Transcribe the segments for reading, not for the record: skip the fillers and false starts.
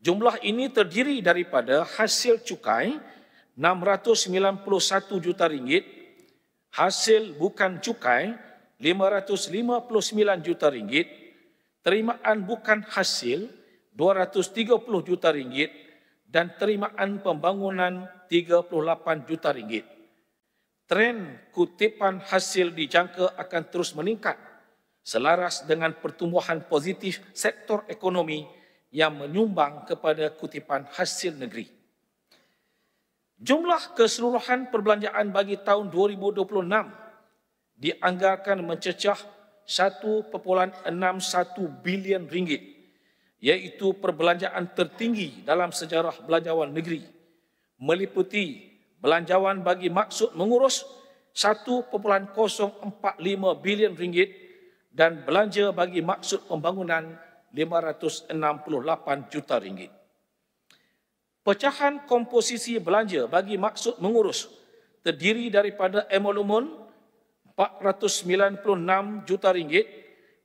Jumlah ini terdiri daripada hasil cukai 691 juta ringgit, hasil bukan cukai 559 juta ringgit, terimaan bukan hasil 230 juta ringgit dan terimaan pembangunan 38 juta ringgit. Tren kutipan hasil dijangka akan terus meningkat selaras dengan pertumbuhan positif sektor ekonomi yang menyumbang kepada kutipan hasil negeri. Jumlah keseluruhan perbelanjaan bagi tahun 2026 dianggarkan mencecah 1.61 bilion ringgit, iaitu perbelanjaan tertinggi dalam sejarah belanjawan negeri, meliputi belanjawan bagi maksud mengurus 1.045 bilion ringgit dan belanja bagi maksud pembangunan 568 juta ringgit. Pecahan komposisi belanja bagi maksud mengurus terdiri daripada emolumen 496 juta ringgit,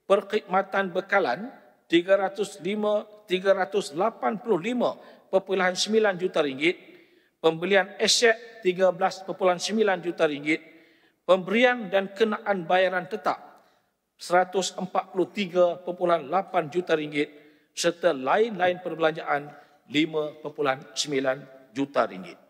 perkhidmatan bekalan 385.9 juta ringgit, pembelian aset 13.9 juta ringgit, pemberian dan kenaan bayaran tetap 143.8 juta ringgit serta lain-lain perbelanjaan 5.9 juta ringgit.